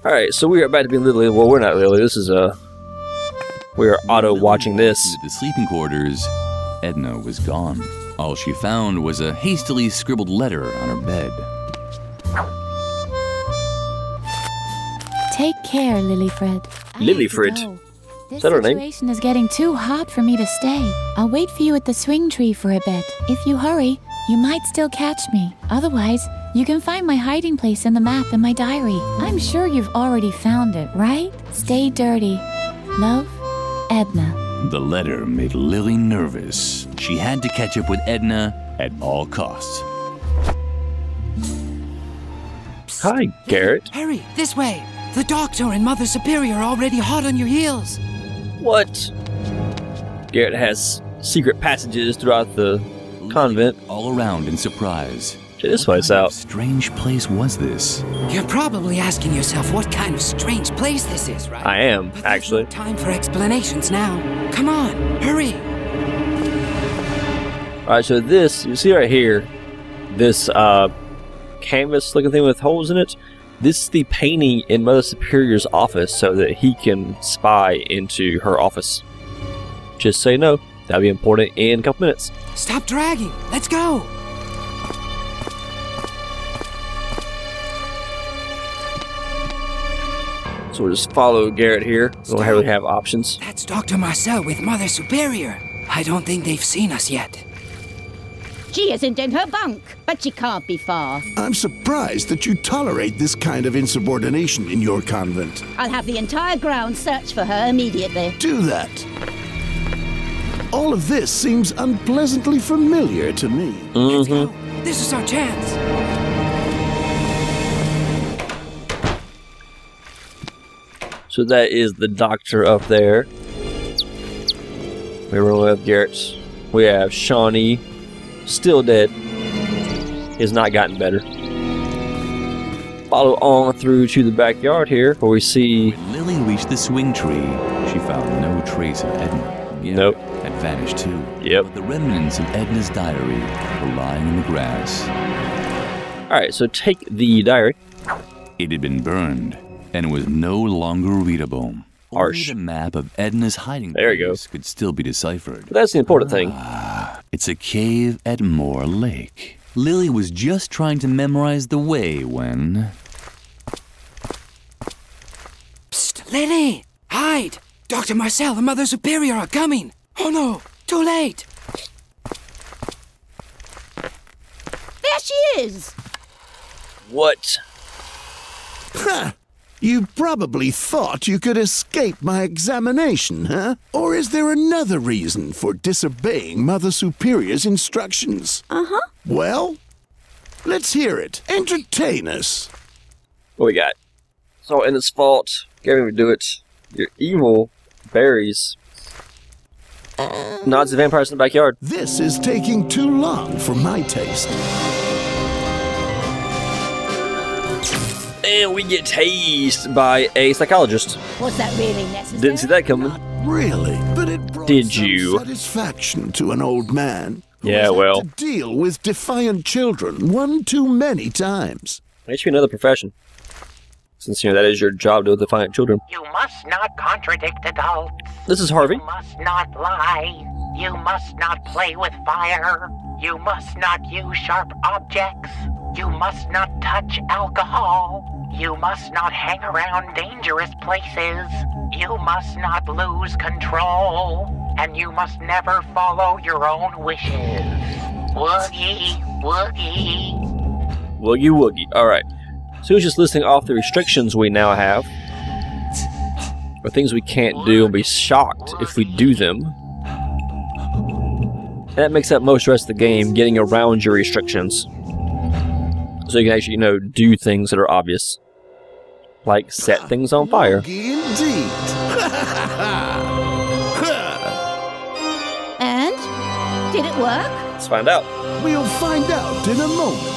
Alright, so we are about to be Lilli. Well, we're not Lilli. This is we are auto-watching this. At the sleeping quarters, Edna was gone. All she found was a hastily scribbled letter on her bed. Take care, Lillifred. Lillifred? This Is that her name? situation is getting too hot for me to stay. I'll wait for you at the swing tree for a bit. If you hurry, you might still catch me. Otherwise, you can find my hiding place in the map in my diary. I'm sure you've already found it, right? Stay dirty. Love, Edna. The letter made Lilli nervous. She had to catch up with Edna at all costs. Hi, Garrett. Hurry, this way. The Doctor and Mother Superior are already hot on your heels. What? Garrett has secret passages throughout the convent. All around in surprise. Check this place out. What strange place was this? You're probably asking yourself what kind of strange place this is, right? I am, But there's actually. no time for explanations now. Come on, hurry. Alright, so this, you see right here, this canvas looking thing with holes in it, this is the painting in Mother Superior's office so that he can spy into her office. Just so you know, that'll be important in a couple minutes. Stop dragging. Let's go. So we'll just follow Garrett here. We don't really have options. That's Dr. Marcel with Mother Superior. I don't think they've seen us yet. She isn't in her bunk, but she can't be far. I'm surprised that you tolerate this kind of insubordination in your convent. I'll have the entire ground search for her immediately. Do that. All of this seems unpleasantly familiar to me. Let's go. This is our chance. So that is the doctor up there. We roll up Garrett's. We have Shawnee, still dead. Has not gotten better. Follow on through to the backyard here, where we see. When Lilli reached the swing tree, she found no trace of Edna. Yeah, Nope. had vanished too. Yep. But the remnants of Edna's diary were lying in the grass. Alright, so take the diary. It had been burned and was no longer readable. Harsh. Only the map of Edna's hiding There you go. place could still be deciphered. But that's the important thing. It's a cave at Moor Lake. Lilli was just trying to memorize the way when... Psst, Lilli! Hide! Dr. Marcel and Mother Superior are coming! Oh no! Too late! There she is! What? Ha! You probably thought you could escape my examination, huh? Or is there another reason for disobeying Mother Superior's instructions? Uh-huh. Well, let's hear it. Entertain us. What we got? So in this fault, getting me to do it. Your evil berries. Nods the vampires in the backyard. This is taking too long for my taste. And we get tased by a psychologist. Was that really necessary? Didn't see that coming. Really? But it brought Did some you? satisfaction to an old man who Yeah, has had well. to deal with defiant children one too many times. It should be another profession. Since, you know, that is your job to defiant children. You must not contradict adults. This is Harvey. You must not lie. You must not play with fire. You must not use sharp objects. You must not touch alcohol. You must not hang around dangerous places. You must not lose control. And you must never follow your own wishes. Woogie, woogie. Woogie woogie. Alright. So it's just listing off the restrictions we now have. Or things we can't do and be shocked if we do them. And that makes up most of the rest of the game, getting around your restrictions. So you can actually, you know, do things that are obvious. Like set things on fire. Indeed. And? Did it work? Let's find out. We'll find out in a moment.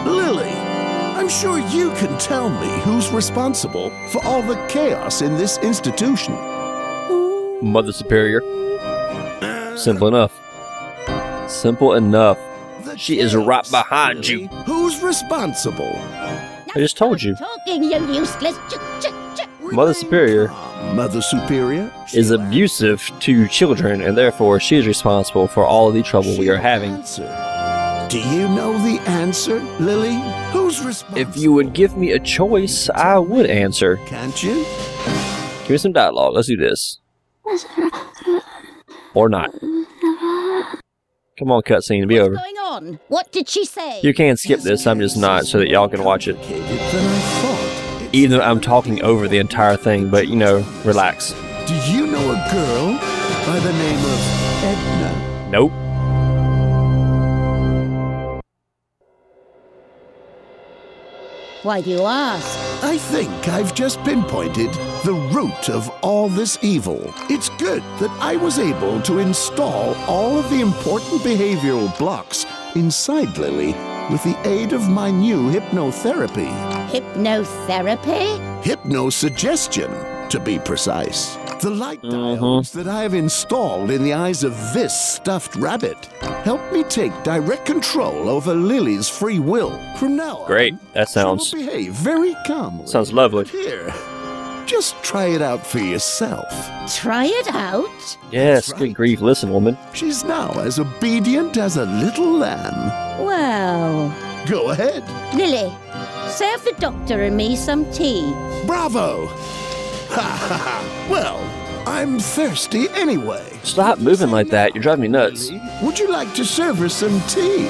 Lilli, I'm sure you can tell me who's responsible for all the chaos in this institution. Mother Superior. Simple enough. Simple enough. the She is case, right behind Lilli. you. Who's responsible? I just told you. Talking, you useless. Mother Superior Mother Superior is abusive to children, and therefore she is responsible for all of the trouble we are having. Answer. Do you know the answer, Lilli? Who's responsible? If you would give me a choice, I would answer. Can't you? Give me some dialogue. Let's do this. Or not. Come on, cutscene, be over. What's going on? What did she say? You can skip this, I'm just not, so that y'all can watch it. Than I thought. Even though I'm talking over the entire thing, but you know, relax. Do you know a girl by the name of Edna? Nope. Why do you ask? I think I've just pinpointed the root of all this evil. It's good that I was able to install all of the important behavioral blocks inside Lilli with the aid of my new hypnotherapy. Hypnotherapy? Hypnosuggestion, to be precise. The light diodes that I have installed in the eyes of this stuffed rabbit help me take direct control over Lilli's free will. From now on, Great. That she sounds will behave very calmly. sounds lovely. Here, just try it out for yourself. Try it out? Yes, That's good right. grief. Listen, woman. She's now as obedient as a little lamb. Well, Go ahead. Lilli, serve the doctor and me some tea. Bravo! Ha ha ha! Well, I'm thirsty anyway. Stop moving like that. You're driving me nuts. Would you like to serve her some tea?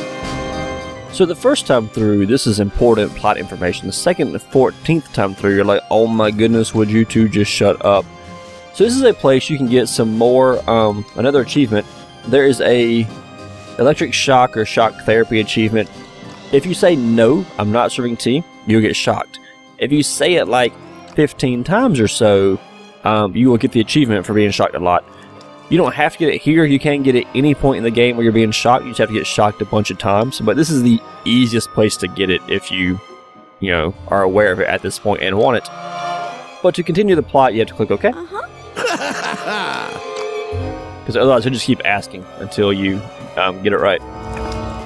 So the first time through, this is important plot information. The second and 14th time through, you're like, oh my goodness, would you two just shut up? So this is a place you can get some more, another achievement. There is a electric shock or shock therapy achievement. If you say, no, I'm not serving tea, you'll get shocked. If you say it like 15 times or so, you will get the achievement for being shocked a lot. You don't have to get it here. You can get it any point in the game where you're being shocked. You just have to get shocked a bunch of times. But this is the easiest place to get it if you know, are aware of it at this point and want it. But to continue the plot, you have to click OK. Because otherwise, you'll just keep asking until you get it right.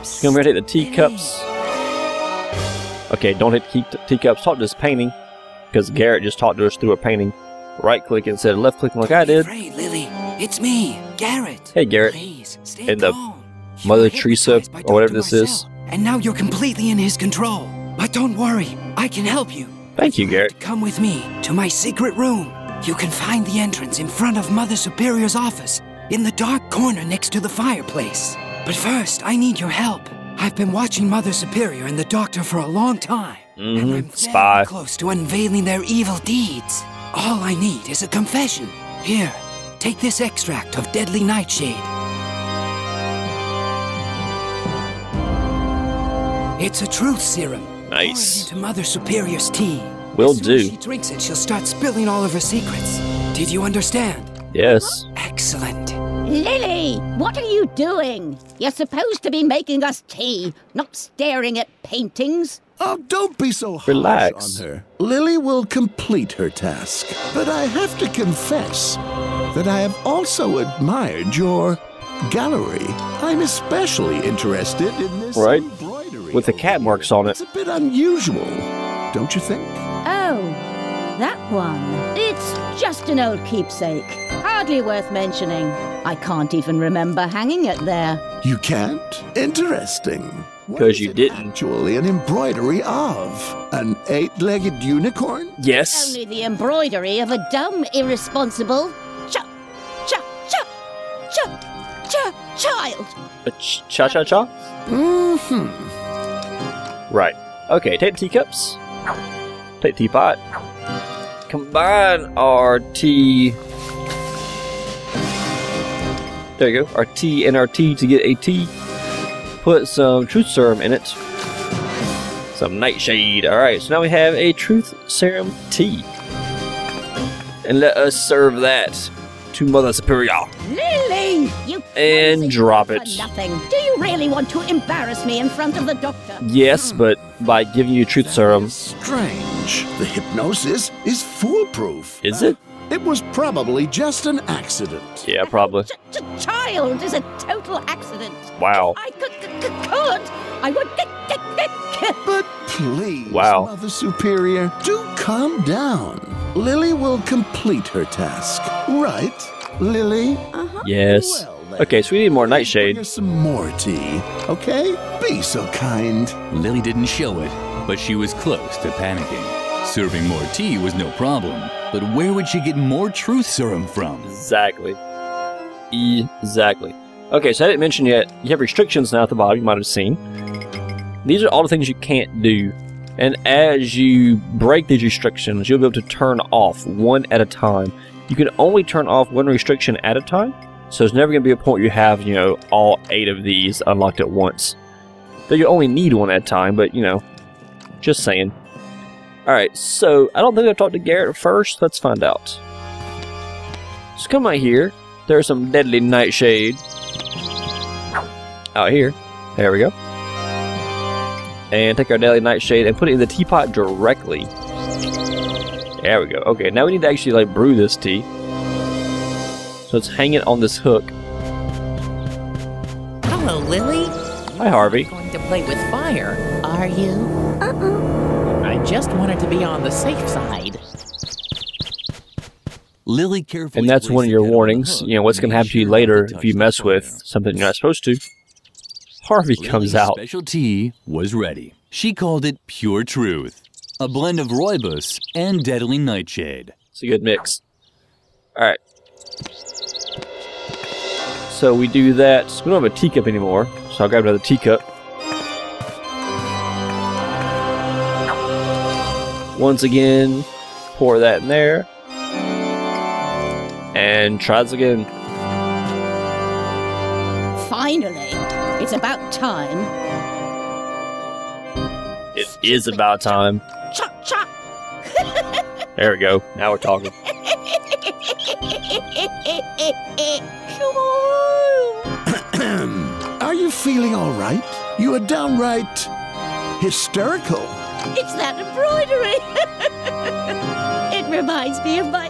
So come here, take the teacups. Okay, don't hit teacups. Talk to this painting. Because Garrett just talked to us through a painting. Right click instead of left clicking like I did. Afraid, Lilli. It's me, Garrett. Hey, Garrett. Please, stay And the calm. You Mother were Teresa, hypnotized by or whatever Dr. this is. Marcel, and now you're completely in his control. But don't worry, I can help you. Thank you, Garrett. Come with me to my secret room. You can find the entrance in front of Mother Superior's office, in the dark corner next to the fireplace. But first, I need your help. I've been watching Mother Superior and the Doctor for a long time. And I'm Spy. very close to unveiling their evil deeds. All I need is a confession. Here, take this extract of deadly nightshade. It's a truth serum. Nice. Pour it into Mother Superior's tea. Will As soon as do. she drinks it, she'll start spilling all of her secrets. Did you understand? Yes. Excellent. Lilli, what are you doing? You're supposed to be making us tea, not staring at paintings. Oh, don't be so harsh Relax. on her. Lilli will complete her task. But I have to confess that I have also admired your gallery. I'm especially interested in this Right. embroidery. With the cat marks on it. It's a bit unusual, don't you think? Oh, that one. It's just an old keepsake. Hardly worth mentioning. I can't even remember hanging it there. You can't? Interesting. What 'Cause is you it didn't. Actually, an embroidery of an 8-legged unicorn? Yes. Only the embroidery of a dumb, irresponsible child. A cha-cha-cha? Mm-hmm. Right. Okay, take the teacups. Take the teapot. Combine our tea. There you go. Our tea and our tea to get a tea. Put some truth serum in it. Some nightshade. Alright, so now we have a truth serum tea. And let us serve that to Mother Superior. Lilli! You And clumsy drop for it. Nothing. Do you really want to embarrass me in front of the doctor? Yes, but by giving you truth serum, Strange. The hypnosis is foolproof. is it? It was probably just an accident. Yeah, probably. Child is a total accident. Wow. I could. I would. But please, Wow. Mother Superior, do calm down. Lilli will complete her task. Right, Lilli? Yes. Well, Okay, so we need more bring nightshade. her some more tea, okay? Be so kind. Lilli didn't show it, but she was close to panicking. Serving more tea was no problem, but where would she get more truth serum from? Exactly. Exactly. Okay, so I didn't mention yet, you have restrictions now at the bottom, you might have seen. These are all the things you can't do. And as you break these restrictions, you'll be able to turn off one at a time. You can only turn off one restriction at a time, so there's never going to be a point you have, you know, all 8 of these unlocked at once. Though you only need one at a time, but, you know, just saying. Alright, so I don't think I've talked to Garrett first. Let's find out. So come right here. There's some deadly nightshade out here. There we go. And take our deadly nightshade and put it in the teapot directly. There we go. Okay, now we need to actually like brew this tea. So it's hanging on this hook. Hello, Lilli. Hi, Harvey. Going to play with fire, are you? I just wanted to be on the safe side. Lilli carefully. And that's placed one of the your kettle on the warnings. hook You know what's going to made happen to you sure later not to if you touch mess the with fire. something you're not supposed to. Harvey comes Lilli's out. special tea was ready. She called it pure truth, a blend of rooibos and deadly nightshade. It's a good mix. Alright. So we do that. We don't have a teacup anymore, so I'll grab another teacup. Once again, pour that in there. And try this again. Finally, it's about time. It is about time. Chop, chop. There we go. Now we're talking. Are you feeling all right? You are downright hysterical. It's that embroidery. It reminds me of my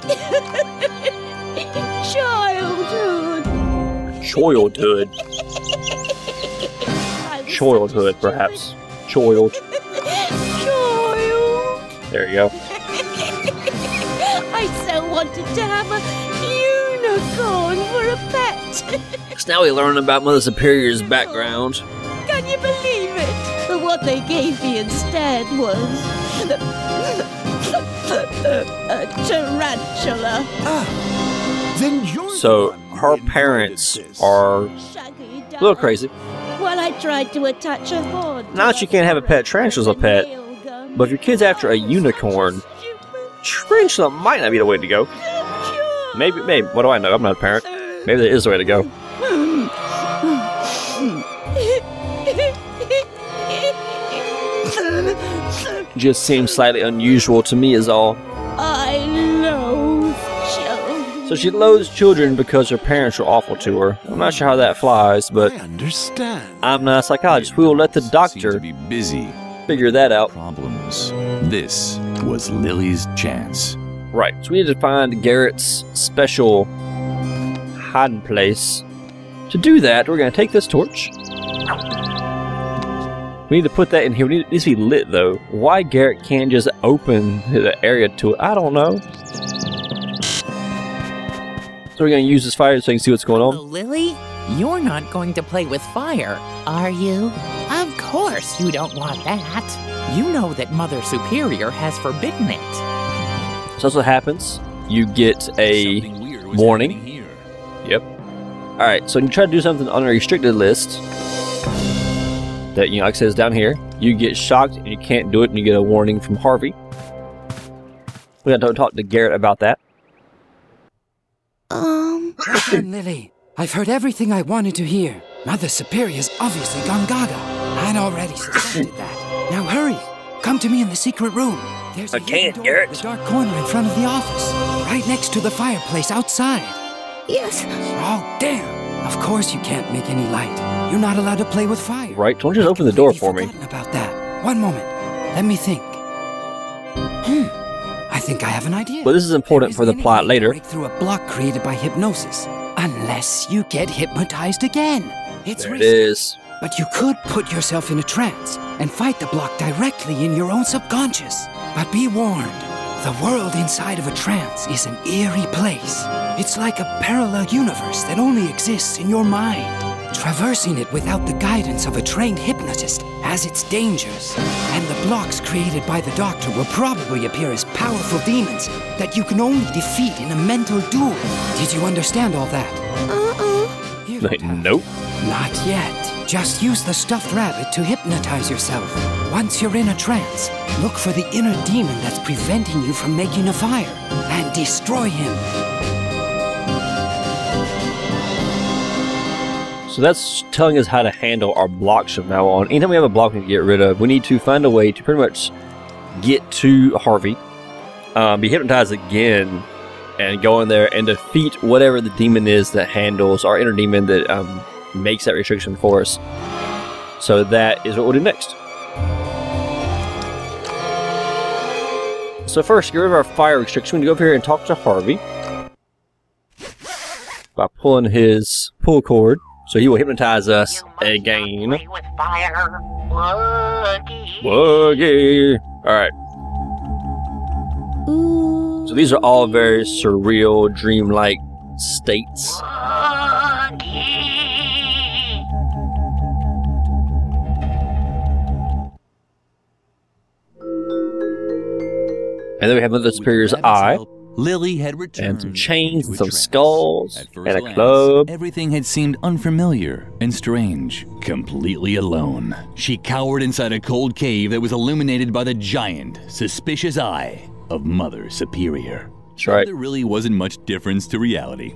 childhood. Childhood. Childhood, perhaps. Child. Child. There you go. I so wanted to have a unicorn for a pet. So now we learn about Mother Superior's background. Can you believe it? But what they gave me instead was a tarantula. Then you're So the one who her invited parents this. are Shaggy a little crazy. Well, I tried to attach a horn. Now that you can't have a pet, tarantula's a pet. But if your kid's after a unicorn, tarantula might not be the way to go. Maybe. What do I know? I'm not a parent. Maybe that is the way to go. Just seems slightly unusual to me is all. I loathe children. So she loathes children because her parents are awful to her. I'm not sure how that flies, but I understand. I'm not a psychologist. We will let the Seemed doctor to be busy. figure that out. Problems. This was Lilli's chance. Right, so we need to find Garrett's special hiding place. To do that, we're going to take this torch. We need to put that in here. It needs to be lit, though. Why Garrett can't just open the area to it, I don't know. So we're going to use this fire so you can see what's going Hello, on. Lilli. You're not going to play with fire, are you? Of course you don't want that. You know that Mother Superior has forbidden it. So that's what happens. You get a Something weird was warning. happening here. Yep. Alright, so when you try to do something on a restricted list, that, you know, like I said, is down here, you get shocked and you can't do it and you get a warning from Harvey. We got to talk to Garrett about that. Listen, Lilli. I've heard everything I wanted to hear. Mother Superior's obviously gone gaga. I'd already suspected that. Now hurry. Come to me in the secret room. There's a I can't, hidden door Garrett. in the dark corner in front of the office. Right next to the fireplace outside. Yes. Oh, damn. Of course you can't make any light. You're not allowed to play with fire. Right? Don't just open the door for me. Completely forgotten about that. One moment. Let me think. I I think I have an idea. But this is important for the There isn't plot any way to later. break through a block created by hypnosis, unless you get hypnotized again. It's There it risky, is. but you could put yourself in a trance and fight the block directly in your own subconscious. But be warned, the world inside of a trance is an eerie place. It's like a parallel universe that only exists in your mind. Traversing it without the guidance of a trained hypnotist has its dangers, and the blocks created by the doctor will probably appear as powerful demons that you can only defeat in a mental duel. Did you understand all that? You don't have Nope. to. Not yet. Just use the stuffed rabbit to hypnotize yourself. Once you're in a trance, look for the inner demon that's preventing you from making a fire, and destroy him. So that's telling us how to handle our blocks from now on. Anytime we have a block we need to get rid of, we need to find a way to pretty much get to Harvey, be hypnotized again, and go in there and defeat whatever the demon is that handles our inner demon that makes that restriction for us. So that is what we'll do next. So first, get rid of our fire restriction. We need to go over here and talk to Harvey by pulling his pull cord. So he will hypnotize us again. Play with fire. Woogie. Woogie. Alright. So these are all very surreal, dreamlike states. Woogie. And then we have Mother Superior's With Rabbit's eye, help, Lilli had returned and some chains, to and a some trance. skulls, At and first a glance, club. Everything had seemed unfamiliar and strange. Completely alone, she cowered inside a cold cave that was illuminated by the giant, suspicious eye of Mother Superior. That's right. There really wasn't much difference to reality.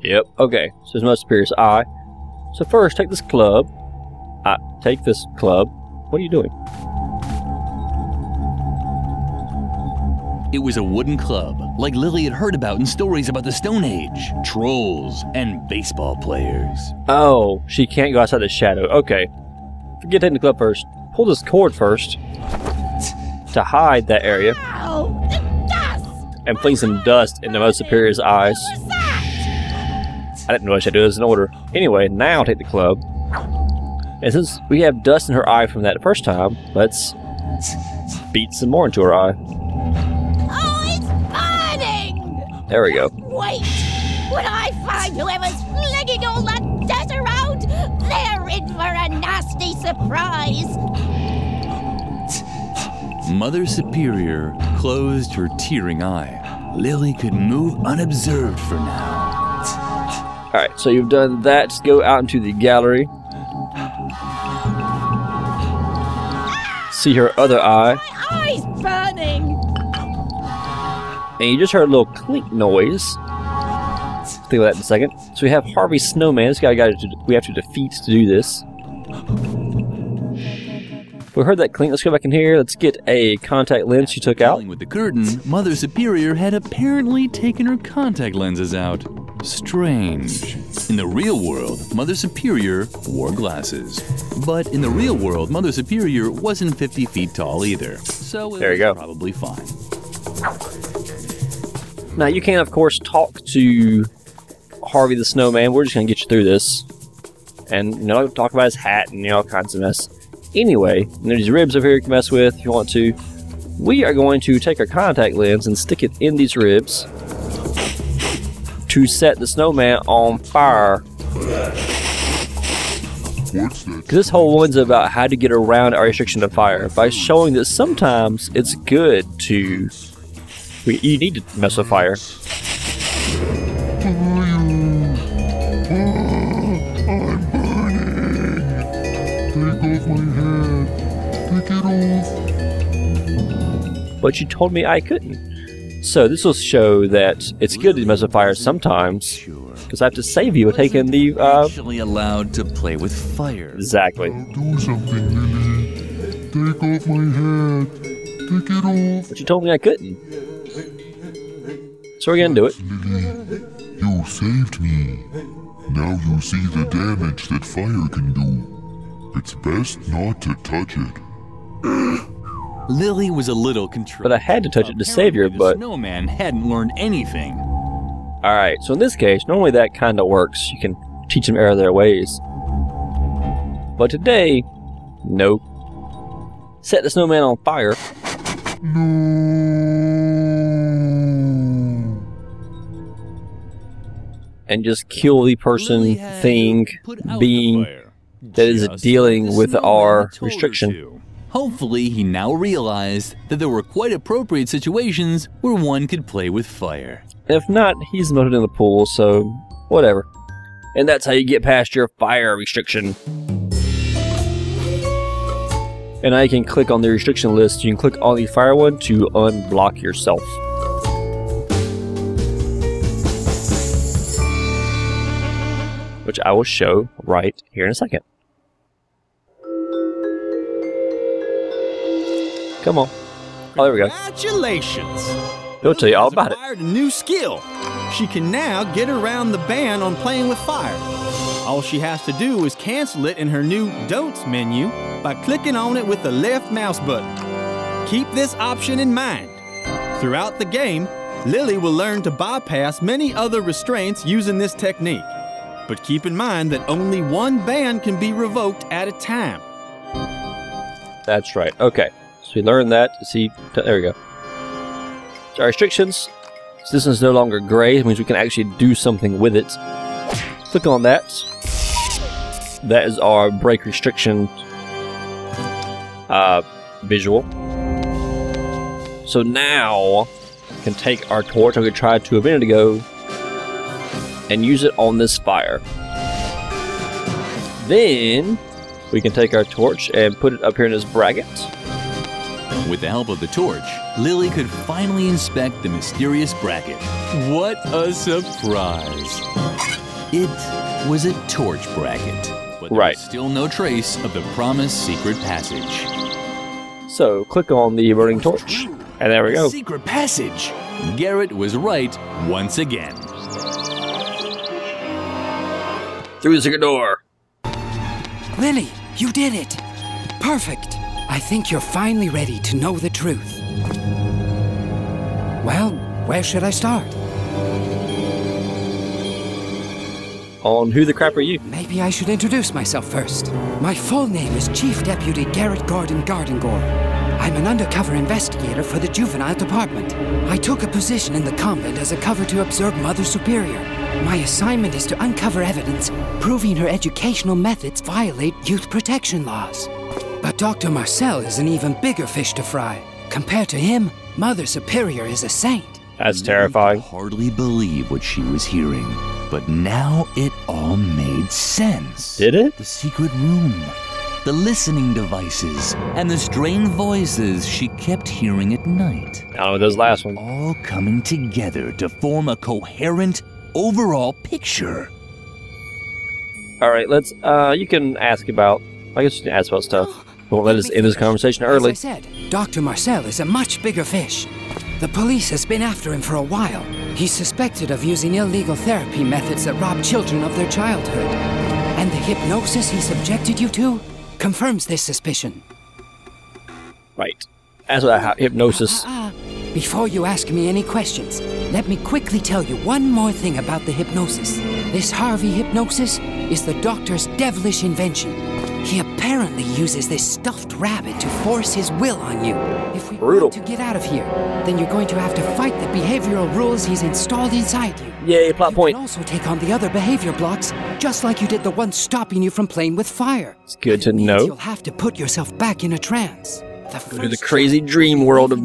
Yep. Okay, so there's Mother Superior's eye. So first, take this club. Take this club. What are you doing? It was a wooden club, like Lilli had heard about in stories about the Stone Age, trolls, and baseball players. Oh, she can't go outside the shadow. Okay. Forget taking the club first. Pull this cord first to hide that area. Ow! The dust! And fling some dust into Mother Superior's eyes. What was that? I didn't know I should do this in order. Anyway, now take the club. And since we have dust in her eye from that first time, let's beat some more into her eye. Oh, it's burning! There we go. Wait! When I find whoever's flinging all that dust around, they're in for a nasty surprise! Mother Superior closed her tearing eye. Lilli could move unobserved for now. Alright, so you've done that. Just go out into the gallery. See her other eye. My eye's burning! And you just heard a little clink noise. Think about that in a second. So we have Harvey Snowman. This guy we have to defeat to do this. We heard that clink. Let's go back in here. Let's get a contact lens she took out. Dealing with the curtain, Mother Superior had apparently taken her contact lenses out. Strange. In the real world, Mother Superior wore glasses. But in the real world, Mother Superior wasn't 50 feet tall either. So it There you was go. probably fine. Now you can, of course, talk to Harvey the Snowman. We're just going to get you through this. And, you know, talk about his hat and, you know, all kinds of mess. Anyway, there's these ribs over here you can mess with if you want to. We are going to take our contact lens and stick it in these ribs to set the snowman on fire. Because this whole one's about how to get around our restriction of fire by showing that sometimes it's good to... You need to mess with fire. But you told me I couldn't. So this will show that it's good to mess with fire sometimes, because I have to save you by taking the, Actually allowed to play with fire. Exactly. Do something, Lilli. Take off my hat. Take it off. But you told me I couldn't. So we're gonna do it. Lilli, you saved me. Now you see the damage that fire can do. It's best not to touch it. Lilli was a little contrite. But I had to touch it to save her, The but... snowman hadn't learned anything. Alright, so in this case, normally that kind of works. You can teach them error their ways. But today, nope. Set the snowman on fire. And just kill the person, thing, being that is dealing with our restriction. Hopefully, he now realized that there were quite appropriate situations where one could play with fire. If not, he's melted in the pool, so whatever. And that's how you get past your fire restriction. And now you can click on the restriction list. You can click on the fire one to unblock yourself. Which I will show right here in a second. Come on. Oh, there we go. Congratulations! He'll tell you all about it. Acquired a new skill. She can now get around the ban on playing with fire. All she has to do is cancel it in her new Don'ts menu by clicking on it with the left mouse button. Keep this option in mind. Throughout the game, Lilli will learn to bypass many other restraints using this technique. But keep in mind that only one ban can be revoked at a time. That's right. Okay. So we learned that. See, there we go. So our restrictions. So this is no longer gray. It means we can actually do something with it. Click on that. That is our break restriction visual. So now we can take our torch, like we tried to a minute ago, and use it on this fire. Then we can take our torch and put it up here in this bracket. With the help of the torch, Lilli could finally inspect the mysterious bracket. What a surprise! It was a torch bracket, but there was still no trace of the promised secret passage. So click on the burning torch, and there we go. Secret passage! Garrett was right once again. Through the secret door. Lilli, you did it! Perfect! I think you're finally ready to know the truth. Well, where should I start? On Who the Crap Are You? Maybe I should introduce myself first. My full name is Chief Deputy Garrett Gordon Gardengore. I'm an undercover investigator for the Juvenile Department. I took a position in the convent as a cover to observe Mother Superior. My assignment is to uncover evidence proving her educational methods violate youth protection laws. But Dr. Marcel is an even bigger fish to fry. Compared to him, Mother Superior is a saint. That's terrifying. Lilli could hardly believe what she was hearing, but now it all made sense. Did it? The secret room, the listening devices, and the strange voices she kept hearing at night. I don't know those last ones. All coming together to form a coherent overall picture. Alright, let's, you can ask about, I guess you can ask about stuff. Won't let us end this conversation early. As I said, Dr. Marcel is a much bigger fish. The police has been after him for a while. He's suspected of using illegal therapy methods that rob children of their childhood. And the hypnosis he subjected you to confirms this suspicion. Right. As with hypnosis. Before you ask me any questions, let me quickly tell you one more thing about the hypnosis. This Harvey hypnosis is the doctor's devilish invention. He apparently uses this stuffed rabbit to force his will on you. If we want to get out of here, then you're going to have to fight the behavioral rules he's installed inside you. Yay, plot point. You can also take on the other behavior blocks, just like you did the one stopping you from playing with fire. It's good to know. You'll have to put yourself back in a trance. Go to the crazy dream world of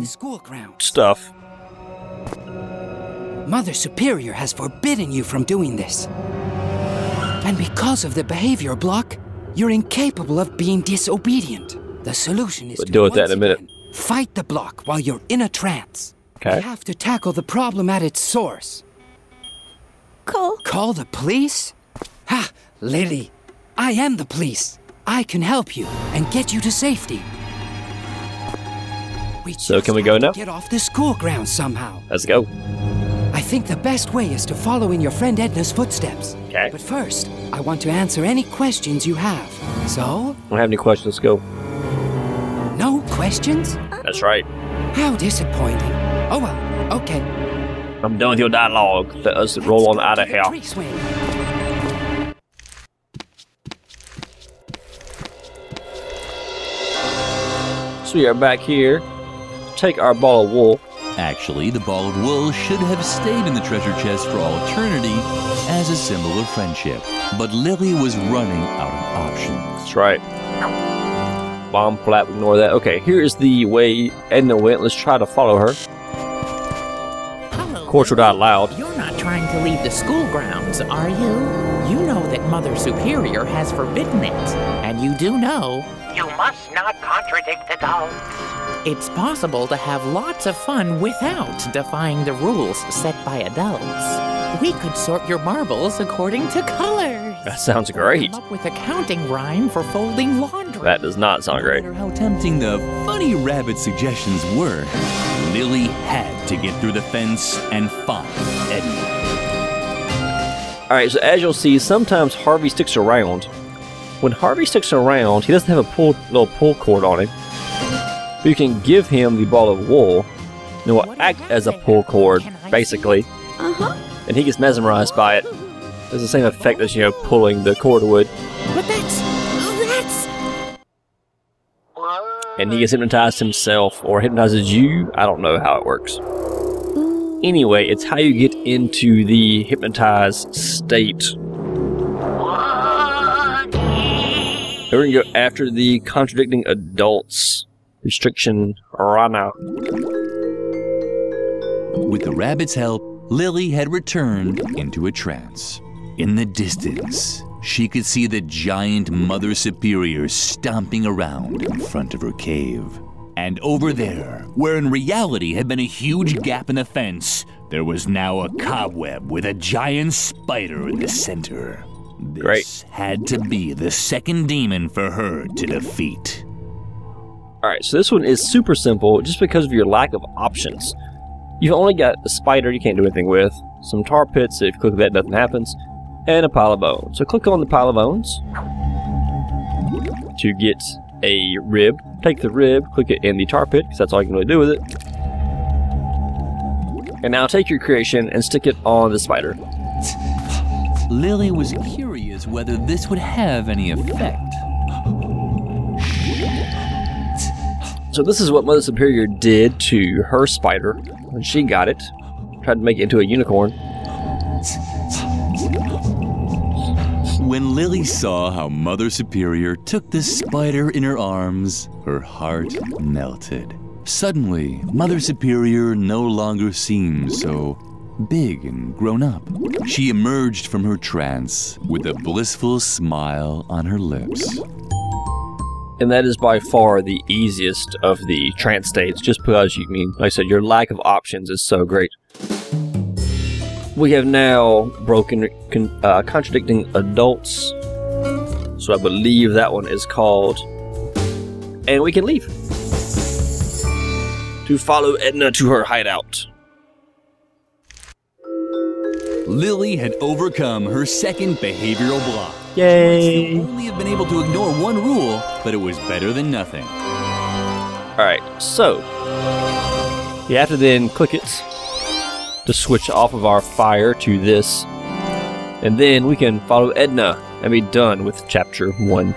stuff. Mother Superior has forbidden you from doing this. And because of the behavior block, you're incapable of being disobedient. The solution is We'll to deal with that in a minute. fight the block while you're in a trance. Okay. You have to tackle the problem at its source. Call the police? Ha! Lilli, I am the police. I can help you and get you to safety. So can we go now? Get off the school grounds somehow. Let's go. I think the best way is to follow in your friend Edna's footsteps. Okay. But first, I want to answer any questions you have. So? I don't have any questions. Let's go. No questions. questions? That's right. How disappointing. Oh well, okay. I'm done with your dialogue. Let us roll on out of here. Tree swing. So we are back here. Take our ball of wool. Actually, the ball of wool should have stayed in the treasure chest for all eternity as a symbol of friendship. But Lilli was running out of options. That's right. Bomb flap, ignore that. Okay, here is the way Edna went. Let's try to follow her. Hello, Of course, we're not loud. You're not trying to leave the school grounds, are you? You know that Mother Superior has forbidden it. And you do know You must not contradict adults. it's possible to have lots of fun without defying the rules set by adults. We could sort your marbles according to colors. That sounds great. Come up with a counting rhyme for folding laundry. That does not sound great. No matter how tempting the funny rabbit suggestions were, Lilli had to get through the fence and find Edna. Alright, so as you'll see, sometimes Harvey sticks around. When Harvey sticks around, he doesn't have a little pull cord on him. But you can give him the ball of wool, and it will act as a pull cord, basically. And he gets mesmerized by it. It's the same effect as, pulling the cord would. But that's... And he gets hypnotized himself, or hypnotizes you. I don't know how it works. Anyway, it's how you get into the hypnotized state. We're going to go after the contradicting adults restriction right now. With the rabbit's help, Lilli had returned into a trance. In the distance, she could see the giant Mother Superior stomping around in front of her cave. And over there, where in reality had been a huge gap in the fence, there was now a cobweb with a giant spider in the center. This had to be the second demon for her to defeat. Alright, so this one is super simple just because of your lack of options. You've only got a spider you can't do anything with, some tar pits, if you click that nothing happens, and a pile of bones. So click on the pile of bones to get a rib. Take the rib, click it in the tar pit, because that's all you can really do with it. And now take your creation and stick it on the spider. Lilli was curious whether this would have any effect. So this is what Mother Superior did to her spider when she got it. Tried to make it into a unicorn. When Lilli saw how Mother Superior took the spider in her arms, her heart melted. Suddenly, Mother Superior no longer seemed so big and grown up. She emerged from her trance with a blissful smile on her lips. And that is by far the easiest of the trance states, just because, like I said, your lack of options is so great. We have now broken contradicting adults. So I believe that one is called. And we can leave. To follow Edna to her hideout. Lilli had overcome her second behavioral block. Yay! She might still only have been able to ignore one rule, but it was better than nothing. Alright, so you have to then click it to switch off of our fire to this. And then we can follow Edna and be done with chapter 1.